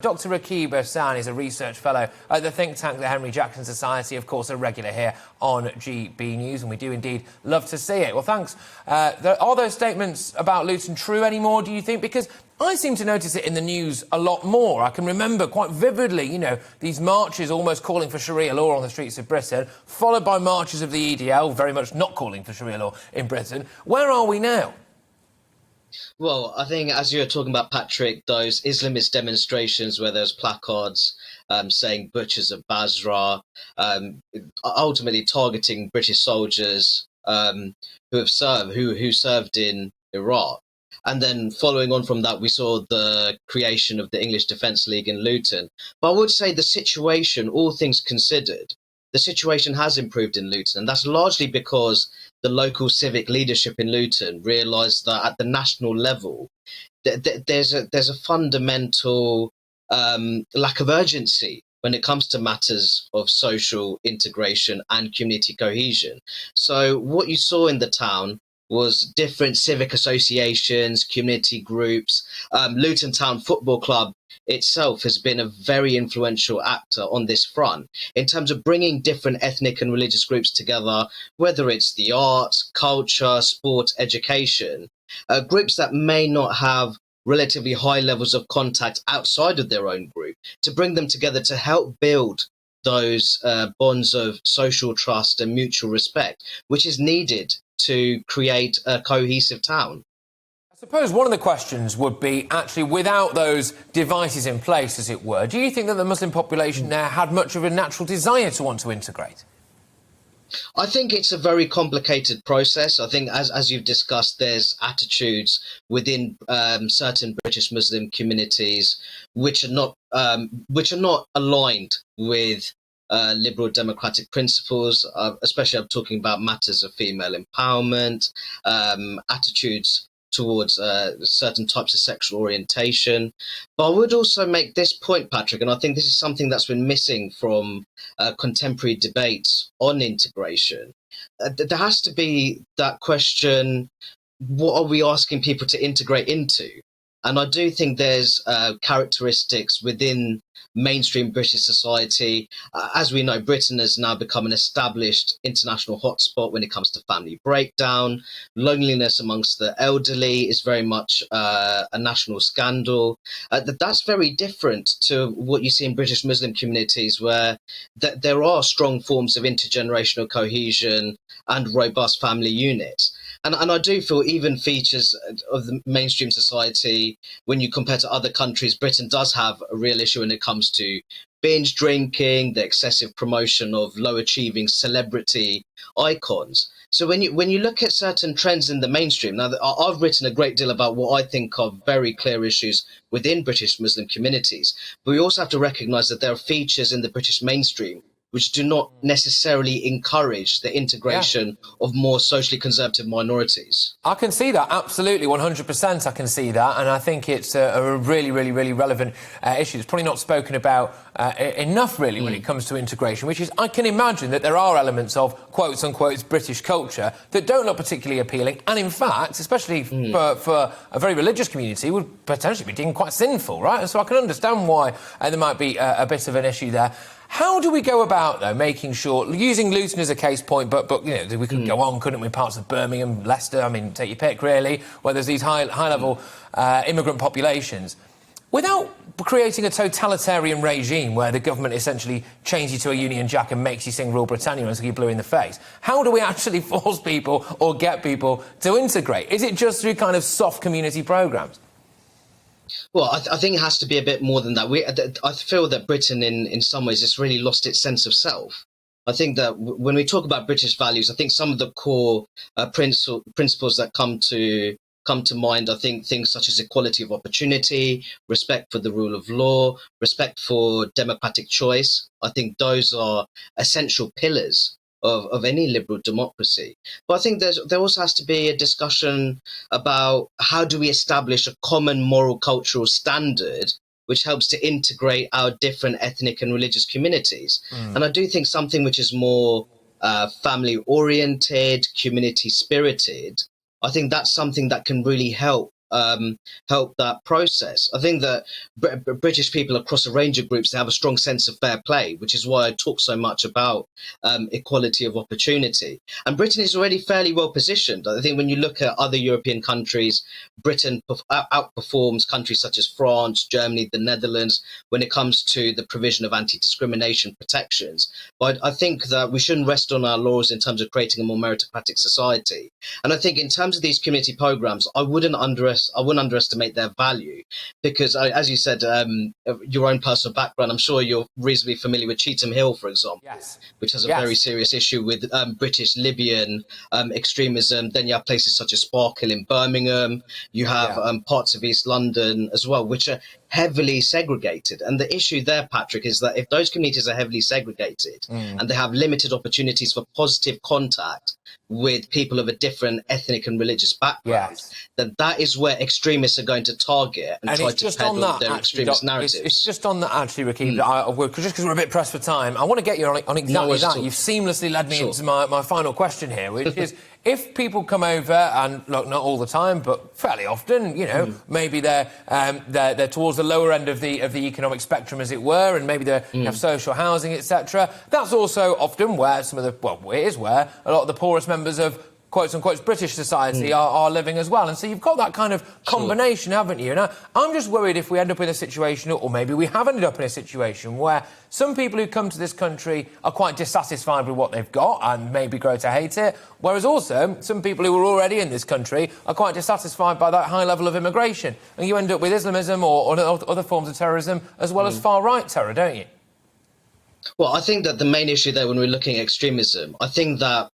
Dr Rakib Ehsan is a research fellow at the think tank, the Henry Jackson Society, of course, a regular here on GBNews, and we do indeed love to see it. Well, thanks. Are those statements about Luton true anymore, do you think? Because I seem to notice it in the news a lot more. I can remember quite vividly, these marches almost calling for Sharia law on the streets of Britain, followed by marches of the EDL, very much not calling for Sharia law in Britain. Where are we now? Well, I think, as you were talking about, Patrick, those Islamist demonstrations where there's placards saying butchers of Basra, ultimately targeting British soldiers who served in Iraq. And then following on from that, we saw the creation of the English Defence League in Luton. But I would say the situation, all things considered, the situation has improved in Luton, and that's largely because the local civic leadership in Luton realised that at the national level, there's a fundamental lack of urgency when it comes to matters of social integration and community cohesion. So what you saw in the town was different civic associations, community groups. Luton Town Football Club itself has been a very influential actor on this front in terms of bringing different ethnic and religious groups together, whether it's the arts, culture, sport, education, groups that may not have relatively high levels of contact outside of their own group, to bring them together to help build those bonds of social trust and mutual respect, which is needed to create a cohesive town. I suppose one of the questions would be, actually, without those devices in place, as it were, do you think that the Muslim population there had much of a natural desire to want to integrate? I think it's a very complicated process. I think, as you've discussed, there's attitudes within certain British Muslim communities which are not aligned with liberal democratic principles, especially I'm talking about matters of female empowerment, attitudes towards certain types of sexual orientation. But I would also make this point, Patrick, and I think this is something that's been missing from contemporary debates on integration. There has to be that question, what are we asking people to integrate into? And I do think there's characteristics within mainstream British society. As we know, Britain has now become an established international hotspot when it comes to family breakdown. Loneliness amongst the elderly is very much a national scandal. That's very different to what you see in British Muslim communities, where there are strong forms of intergenerational cohesion and robust family units. And I do feel even features of the mainstream society, when you compare to other countries, Britain does have a real issue when it comes to binge drinking, the excessive promotion of low-achieving celebrity icons. So when you look at certain trends in the mainstream, now I've written a great deal about what I think are very clear issues within British Muslim communities, but we also have to recognise that there are features in the British mainstream which do not necessarily encourage the integration of more socially conservative minorities. I can see that, absolutely, 100% I can see that, and I think it's a really, really, really relevant issue. It's probably not spoken about enough, really, when it comes to integration, which is, I can imagine that there are elements of, quotes-unquote, British culture that don't look particularly appealing, and in fact, especially for a very religious community, would potentially be deemed quite sinful, right? And so I can understand why there might be a bit of an issue there. How do we go about, though, making sure, using Luton as a case point, but we could go on, couldn't we, parts of Birmingham, Leicester, I mean, take your pick, really, where there's these high-level immigrant populations, without creating a totalitarian regime where the government essentially chains you to a Union Jack and makes you sing Rule Britannia until you're blue in the face? How do we actually force people or get people to integrate? Is it just through kind of soft community programmes? Well, I think it has to be a bit more than that. I feel that Britain, in some ways, has really lost its sense of self. I think that when we talk about British values, I think some of the core principles that come to mind, I think things such as equality of opportunity, respect for the rule of law, respect for democratic choice. I think those are essential pillars of any liberal democracy. But I think there also has to be a discussion about how do we establish a common moral cultural standard which helps to integrate our different ethnic and religious communities. And I do think something which is more family oriented, community spirited, I think that's something that can really help help that process. I think that British people across a range of groups, they have a strong sense of fair play, which is why I talk so much about equality of opportunity. And Britain is already fairly well positioned. I think when you look at other European countries, Britain outperforms countries such as France, Germany, the Netherlands when it comes to the provision of anti-discrimination protections. But I think that we shouldn't rest on our laurels in terms of creating a more meritocratic society. And I think in terms of these community programs, I wouldn't underestimate their value, because as you said, your own personal background, I'm sure you're reasonably familiar with Cheetham Hill, for example, Yes. which has a very serious issue with British Libyan extremism. Then you have places such as Sparkhill in Birmingham. You have parts of East London as well, which are heavily segregated. And the issue there, Patrick, is that if those communities are heavily segregated and they have limited opportunities for positive contact with people of a different ethnic and religious background, then that is where extremists are going to target and try to peddle their extremist narratives. It's just on that, actually, Rakib, just because we're a bit pressed for time, I want to get you on exactly that. You've seamlessly led me into my final question here, which is, if people come over, and look, not all the time, but fairly often, you know, maybe they're towards the lower end of the economic spectrum, as it were, and maybe they have social housing, etc. That's also often where it is where a lot of the poorest members of quotes-unquote British society are living as well. And so you've got that kind of combination, haven't you? Now, I'm just worried if we end up in a situation, or maybe we have ended up in a situation, where some people who come to this country are quite dissatisfied with what they've got and maybe grow to hate it, whereas also some people who are already in this country are quite dissatisfied by that high level of immigration. And you end up with Islamism or other forms of terrorism, as well as far-right terror, don't you? Well, I think that the main issue there, when we're looking at extremism, I think that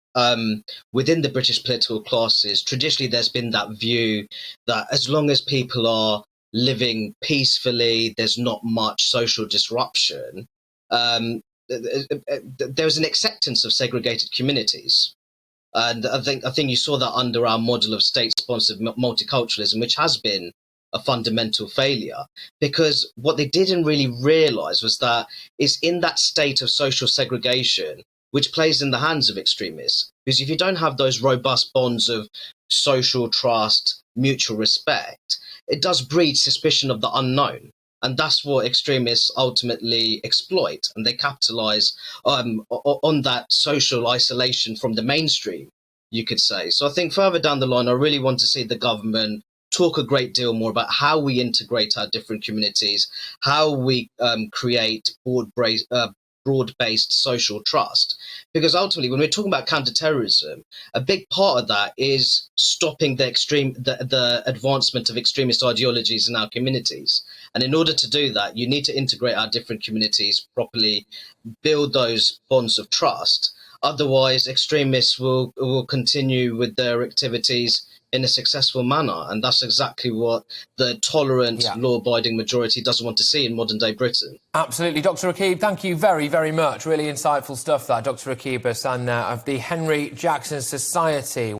within the British political classes, traditionally there's been that view that as long as people are living peacefully, there's not much social disruption, there's an acceptance of segregated communities. And I think you saw that under our model of state-sponsored multiculturalism, which has been a fundamental failure, because what they didn't really realise was that it's in that state of social segregation which plays in the hands of extremists. Because if you don't have those robust bonds of social trust, mutual respect, it does breed suspicion of the unknown. And that's what extremists ultimately exploit. And they capitalise on that social isolation from the mainstream, you could say. So I think further down the line, I really want to see the government talk a great deal more about how we integrate our different communities, how we create broad-based social trust. Because ultimately, when we're talking about counter-terrorism, a big part of that is stopping the advancement of extremist ideologies in our communities. And in order to do that, you need to integrate our different communities properly, build those bonds of trust. Otherwise, extremists will continue with their activities in a successful manner. And that's exactly what the tolerant, law-abiding majority doesn't want to see in modern-day Britain. Absolutely. Dr Rakib, thank you very, very much. Really insightful stuff, that. Dr Rakib Ehsan of the Henry Jackson Society.